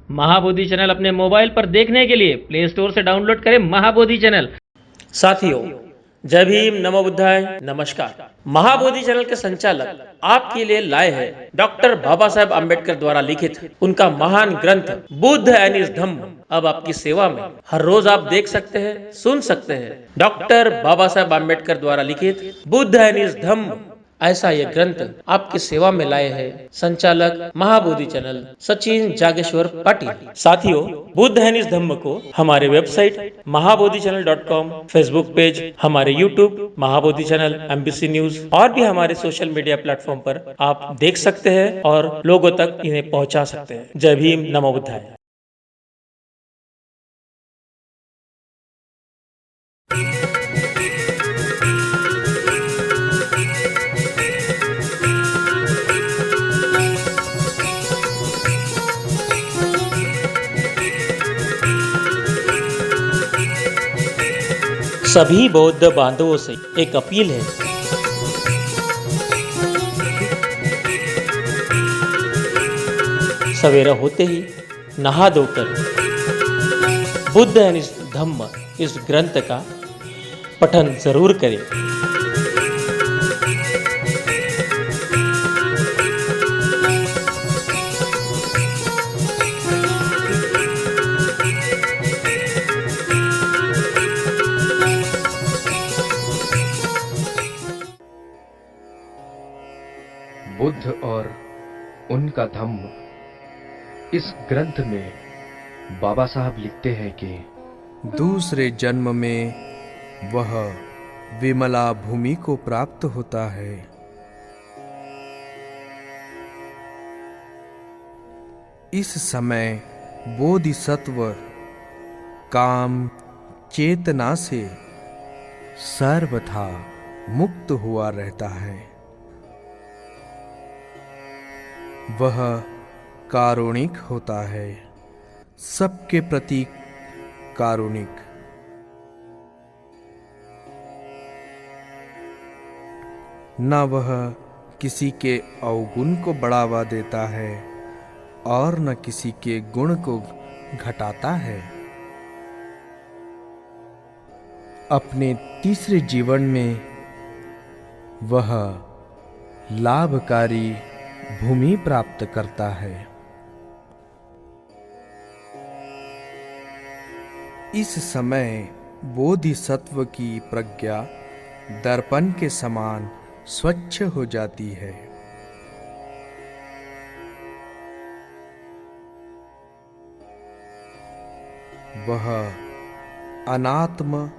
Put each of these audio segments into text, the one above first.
Mahabodhi channel अपने mobile पर देखने के लिए प्ले स्टोर से डाउनलोड करें महाबोधि चैनल। साथियों, जय भीम, नमो बुद्धाय, नमस्कार। महाबोधि चैनल के संचालक आपके लिए लाए हैं डॉक्टर बाबा साहेब आम्बेडकर द्वारा लिखित उनका महान ग्रंथ बुद्ध एंड हिज धम्म अब आपकी सेवा में। हर रोज आप देख सकते हैं, सुन सकते हैं डॉक्टर बाबा साहेब आम्बेडकर द्वारा लिखित बुद्ध एंड हिज धम्म। ऐसा यह ग्रंथ आपकी सेवा में लाए हैं संचालक महाबोधि चैनल सचिन जागेश्वर पाटिल। साथियों, बुद्ध एंड हिज धम्म को हमारे वेबसाइट महाबोधिचैनल.com, फेसबुक पेज, हमारे YouTube Mahabodhi channel, MBC news और भी हमारे सोशल मीडिया प्लेटफॉर्म पर आप देख सकते हैं और लोगों तक इन्हें पहुंचा सकते हैं। जय भीम, नमो बुद्धाय। सभी बौद्ध बांधवों से एक अपील है। सवेरा होते ही नहा धोकर बुद्ध एंड हिज धम्म इस ग्रंथ का पठन जरूर करें। बुद्ध और उनका धम्म। इस ग्रंथ में बाबा साहब लिखते हैं कि दूसरे जन्म में वह विमला भूमि को प्राप्त होता है। इस समय बोधिसत्व काम चेतना से सर्वथा मुक्त हुआ रहता है। वह कारुणिक होता है, सबके प्रति कारुणिक। न वह किसी के अवगुण को बढ़ावा देता है और न किसी के गुण को घटाता है। अपने तीसरे जीवन में वह लाभकारी भूमि प्राप्त करता है। इस समय बोधिसत्व की प्रज्ञा दर्पण के समान स्वच्छ हो जाती है। वह अनात्म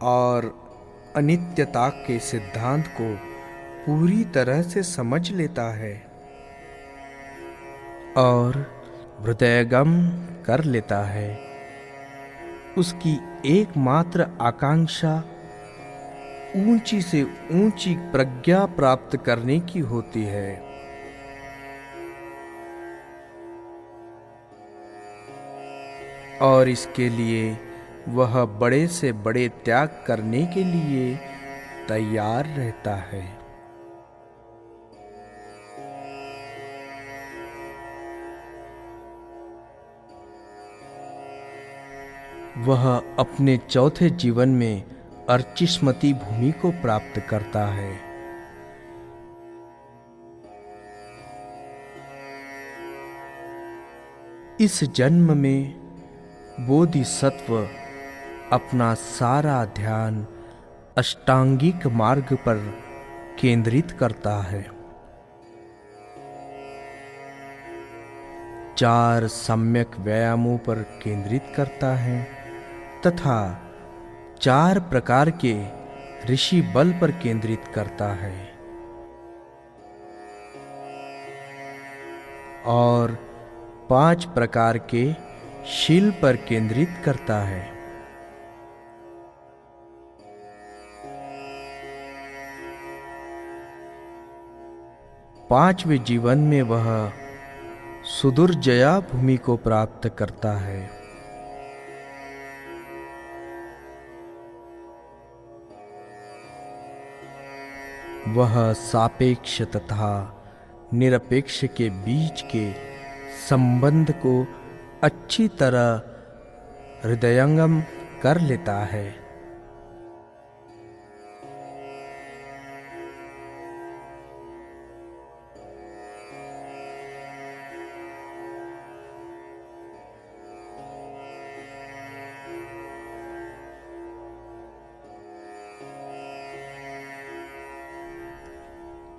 और अनित्यता के सिद्धांत को पूरी तरह से समझ लेता है और हृदयगम कर लेता है। उसकी एकमात्र आकांक्षा ऊंची से ऊंची प्रज्ञा प्राप्त करने की होती है। और इसके लिए वह बड़े से बड़े त्याग करने के लिए तैयार रहता है। वह अपने चौथे जीवन में अर्चिष्मती भूमि को प्राप्त करता है। इस जन्म में बोधिसत्व अपना सारा ध्यान अष्टांगिक मार्ग पर केंद्रित करता है। 4 सम्यक व्यायामों पर केंद्रित करता है तथा 4 प्रकार के ऋषि बल पर केंद्रित करता है और 5 प्रकार के शील पर केंद्रित करता है। पांचवें जीवन में वह सुदुर्जया भूमि को प्राप्त करता है। वह सापेक्ष तथा निरपेक्ष के बीच के संबंध को अच्छी तरह हृदयंगम कर लेता है।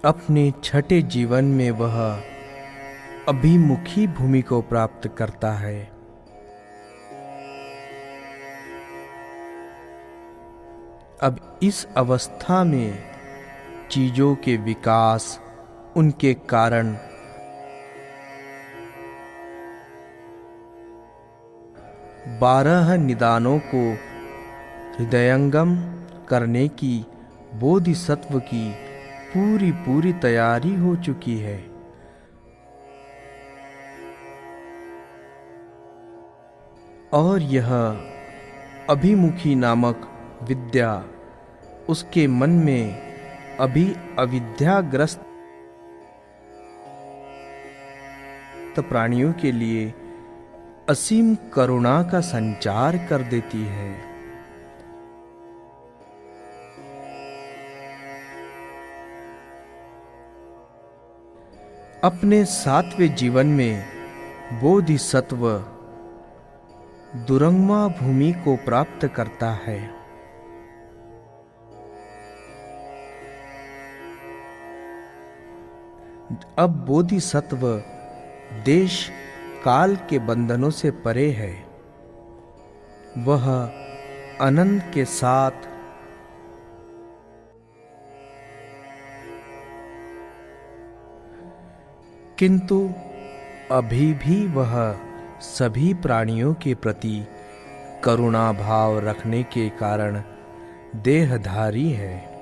अपने छठे जीवन में वह अभिमुखी भूमि को प्राप्त करता है। अब इस अवस्था में चीजों के विकास, उनके कारण, बारह निदानों को हृदयंगम करने की बोधिसत्व की पूरी तैयारी हो चुकी है। और यह अभिमुखी नामक विद्या उसके मन में अभी अविद्याग्रस्त प्राणियों के लिए असीम करुणा का संचार कर देती है। अपने सातवें जीवन में बोधिसत्व दुरंगमा भूमि को प्राप्त करता है। अब बोधिसत्व देश काल के बंधनों से परे है। वह अनंत के साथ किंतु अभी भी वह सभी प्राणियों के प्रति करुणा भाव रखने के कारण देहधारी है।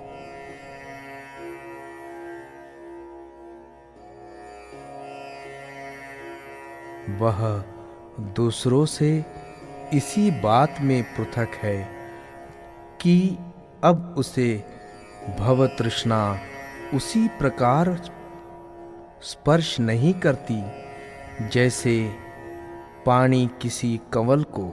वह दूसरों से इसी बात में पृथक है कि अब उसे भव तृष्णा उसी प्रकार स्पर्श नहीं करती जैसे पानी किसी कंवल को।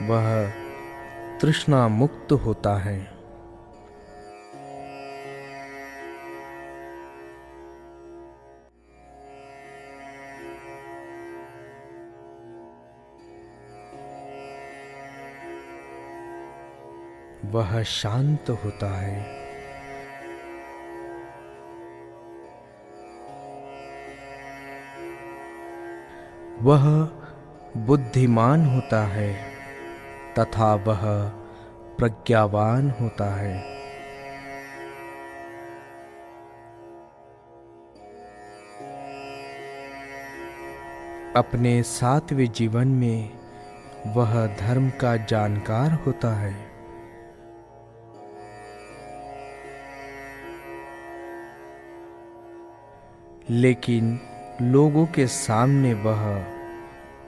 वह तृष्णा मुक्त होता है। वह शांत होता है। वह बुद्धिमान होता है तथा वह प्रज्ञावान होता है। अपने सातवें जीवन में वह धर्म का जानकार होता है। लेकिन लोगों के सामने वह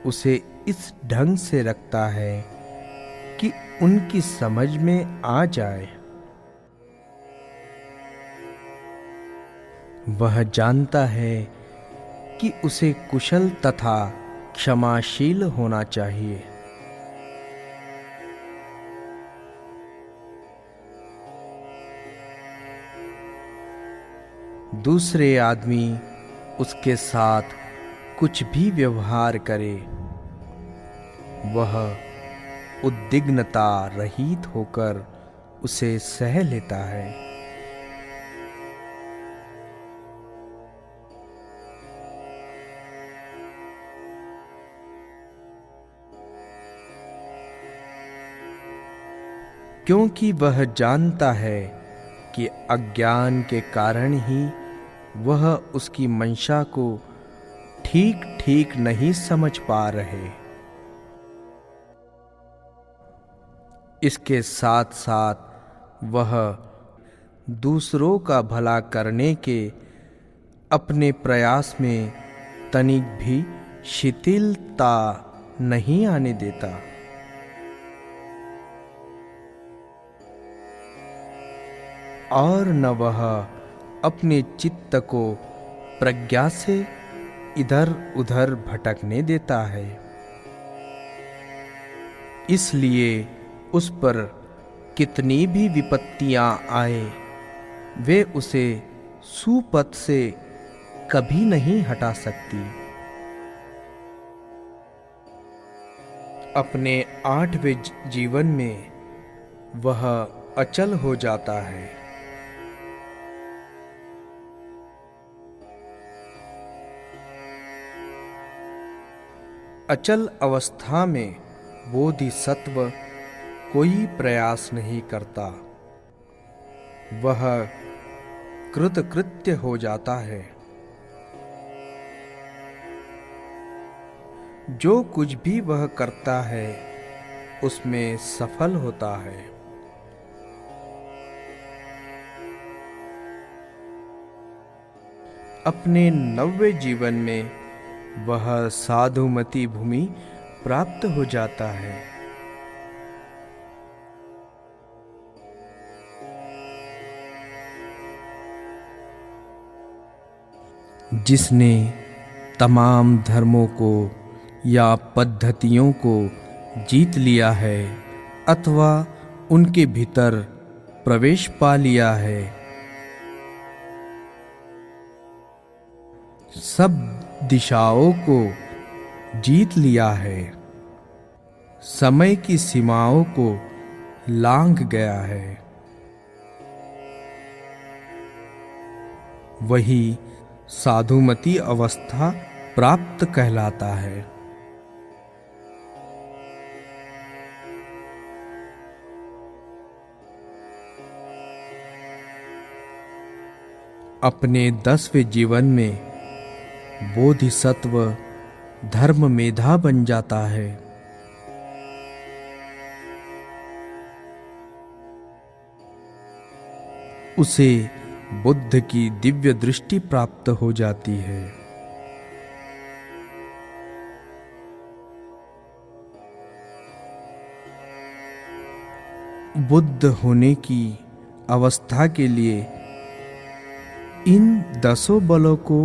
उसे इस ढंग से रखता है कि उनकी समझ में आ जाए। वह जानता है कि उसे कुशल तथा क्षमाशील होना चाहिए। दूसरे आदमी उसके साथ कुछ भी व्यवहार करे, वह उद्विग्नता रहित होकर उसे सह लेता है। क्योंकि वह जानता है कि अज्ञान के कारण ही वह उसकी मंशा को ठीक ठीक नहीं समझ पा रहे। इसके साथ साथ वह दूसरों का भला करने के अपने प्रयास में तनिक भी शिथिलता नहीं आने देता। और न वह अपने चित्त को प्रज्ञा से इधर उधर भटकने देता है। इसलिए उस पर कितनी भी विपत्तियां आए, वे उसे सुपथ से कभी नहीं हटा सकती। अपने 8वें जीवन में वह अचल हो जाता है। अचल अवस्था में बोधिसत्व कोई प्रयास नहीं करता, वह कृतकृत्य हो जाता है। जो कुछ भी वह करता है उसमें सफल होता है। अपने 9वें जीवन में वह साधुमती भूमि प्राप्त हो जाता है। जिसने तमाम धर्मों को या पद्धतियों को जीत लिया है अथवा उनके भीतर प्रवेश पा लिया है, सब दिशाओं को जीत लिया है, समय की सीमाओं को लांघ गया है, वही साधुमती अवस्था प्राप्त कहलाता है। अपने 10वें जीवन में बोधिसत्व धर्म मेधा बन जाता है। उसे बुद्ध की दिव्य दृष्टि प्राप्त हो जाती है। बुद्ध होने की अवस्था के लिए इन 10 बलों को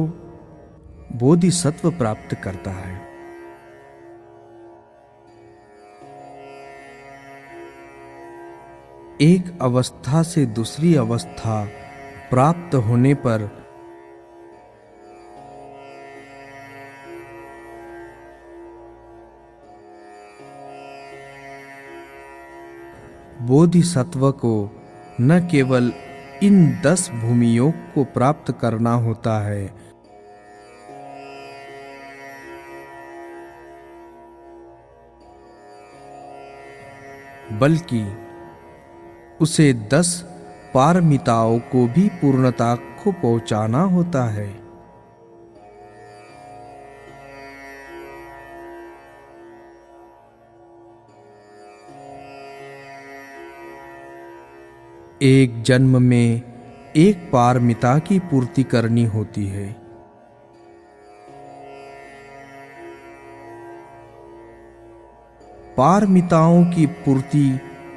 बोधिसत्व प्राप्त करता है। एक अवस्था से दूसरी अवस्था प्राप्त होने पर बोधिसत्व को न केवल इन 10 भूमियों को प्राप्त करना होता है, बल्कि उसे 10 पारमिताओं को भी पूर्णता को पहुंचाना होता है। एक जन्म में एक पारमिता की पूर्ति करनी होती है। पारमिताओं की पूर्ति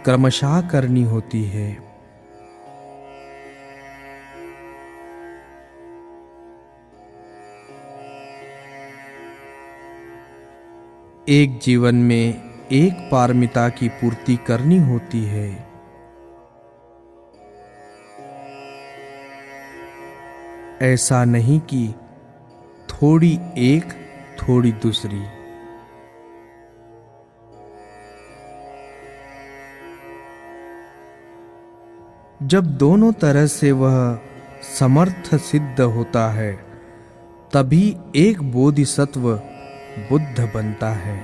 क्रमशः करनी होती है। एक जीवन में एक पारमिता की पूर्ति करनी होती है। ऐसा नहीं कि थोड़ी एक थोड़ी दूसरी। जब दोनों तरह से वह समर्थ सिद्ध होता है, तभी एक बोधिसत्व बुद्ध बनता है।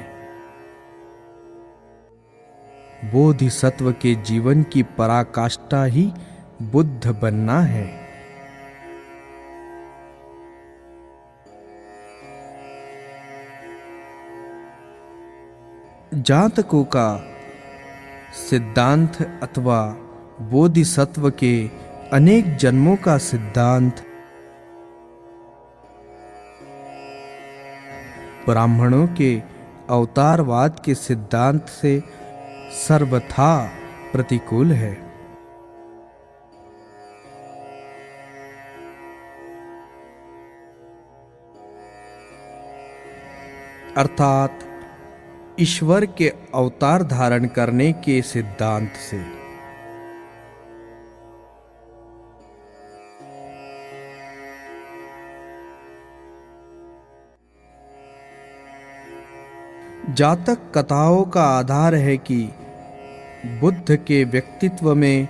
बोधिसत्व के जीवन की पराकाष्ठा ही बुद्ध बनना है। जातकों का सिद्धांत अथवा बोधिसत्व के अनेक जन्मों का सिद्धांत ब्राह्मणों के अवतारवाद के सिद्धांत से सर्वथा प्रतिकूल है। अर्थात ईश्वर के अवतार धारण करने के सिद्धांत से। जातक कथाओं का आधार है कि बुद्ध के व्यक्तित्व में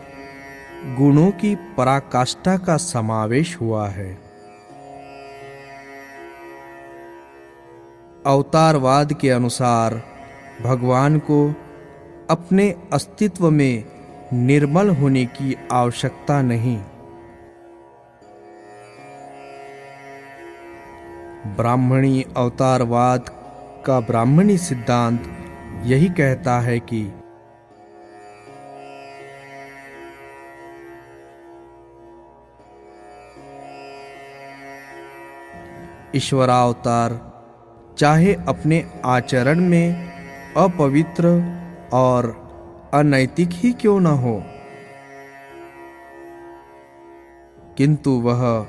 गुणों की पराकाष्ठा का समावेश हुआ है। अवतारवाद के अनुसार भगवान को अपने अस्तित्व में निर्मल होने की आवश्यकता नहीं। ब्राह्मणी अवतारवाद का ब्राह्मणी सिद्धांत यही कहता है कि ईश्वरावतार चाहे अपने आचरण में अपवित्र और अनैतिक ही क्यों न हो, किंतु वह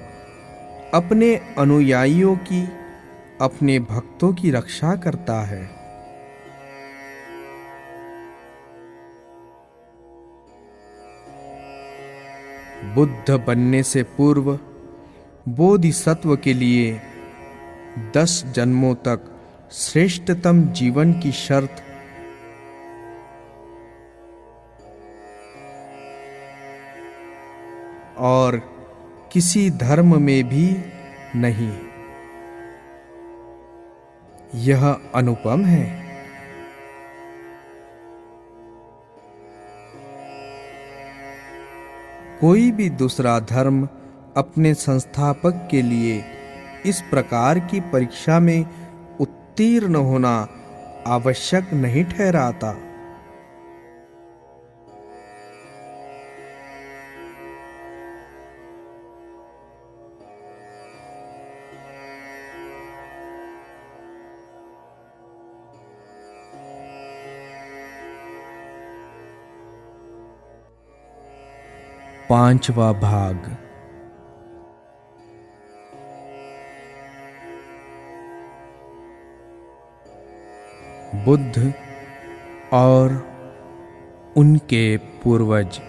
अपने अनुयायियों की, अपने भक्तों की रक्षा करता है। बुद्ध बनने से पूर्व बोधिसत्व के लिए 10 जन्मों तक श्रेष्ठतम जीवन की शर्त और किसी धर्म में भी नहीं। यह अनुपम है। कोई भी दूसरा धर्म अपने संस्थापक के लिए इस प्रकार की परीक्षा में उत्तीर्ण होना आवश्यक नहीं ठहराता। पांचवा भाग। बुद्ध और उनके पूर्वज।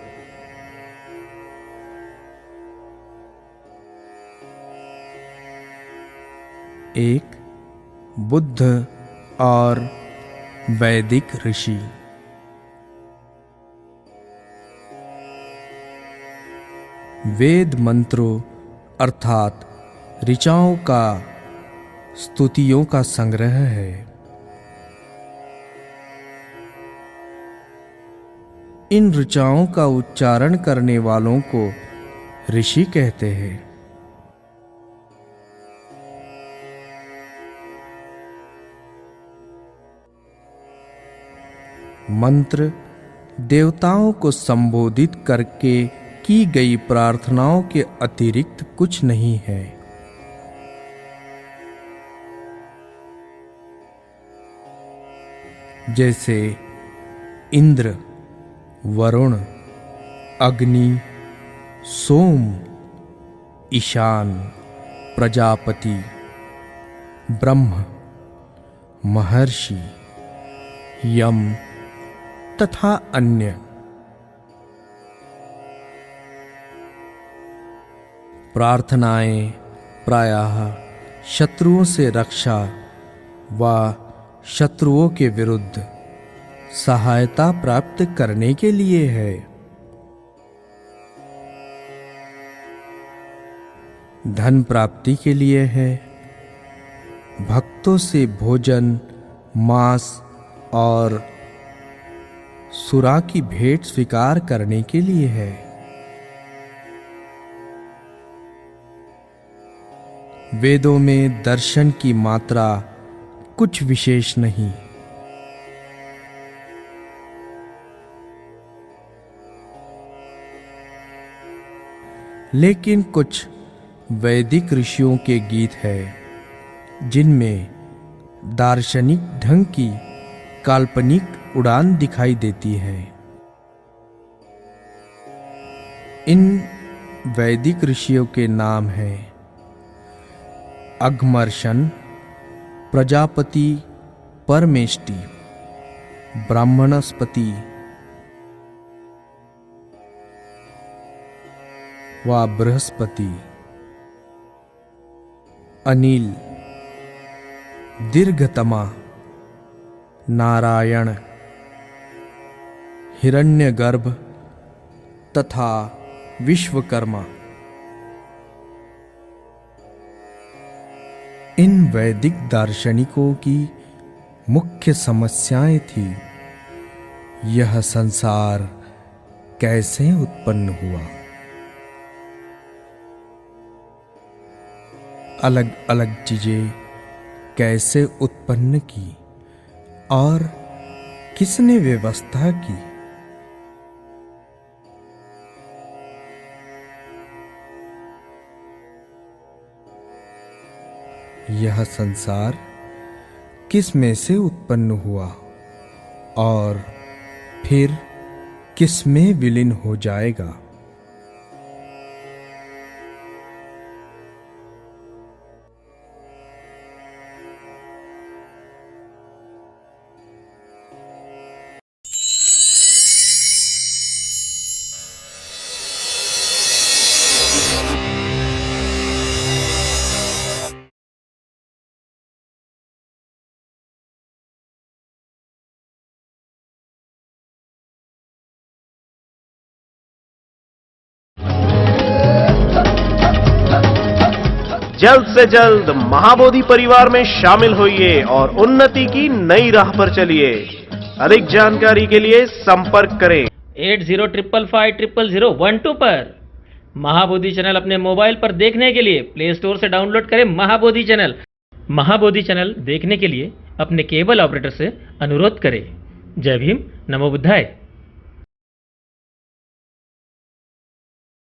एक, बुद्ध और वैदिक ऋषि। वेद मंत्रों अर्थात ऋचाओं का स्तुतियों का संग्रह है। इन ऋचाओं का उच्चारण करने वालों को ऋषि कहते हैं। मंत्र देवताओं को संबोधित करके की गई प्रार्थनाओं के अतिरिक्त कुछ नहीं है। जैसे इंद्र, वरुण, अग्नि, सोम, ईशान, प्रजापति, ब्रह्म, महर्षि, यम तथा अन्य। प्रार्थनाएं प्रायः शत्रुओं से रक्षा व शत्रुओं के विरुद्ध सहायता प्राप्त करने के लिए है। धन प्राप्ति के लिए है। भक्तों से भोजन, मांस और सुरा की भेंट स्वीकार करने के लिए है। वेदों में दर्शन की मात्रा कुछ विशेष नहीं। लेकिन कुछ वैदिक ऋषियों के गीत हैं जिनमें दार्शनिक ढंग की काल्पनिक उड़ान दिखाई देती है। इन वैदिक ऋषियों के नाम हैं अघमर्षण, प्रजापति परमेष्टि ब्राह्मणस्पति व बृहस्पति अनिल दीर्घतमा नारायण हिरण्यगर्भ तथा विश्वकर्मा इन वैदिक दार्शनिकों की मुख्य समस्याएं थी। यह संसार कैसे उत्पन्न हुआ, अलग अलग चीजें कैसे उत्पन्न की और किसने व्यवस्था की। यह संसार किस में से उत्पन्न हुआ और फिर किस में विलीन हो जाएगा। जल्द से जल्द महाबोधि परिवार में शामिल होइए और उन्नति की नई राह पर चलिए। अधिक जानकारी के लिए संपर्क करें 8055500012 पर। महाबोधि चैनल अपने मोबाइल पर देखने के लिए प्ले स्टोर से डाउनलोड करें महाबोधि चैनल। महाबोधि चैनल देखने के लिए अपने केबल ऑपरेटर से अनुरोध करें। जय भीम, नमो बुद्धाय।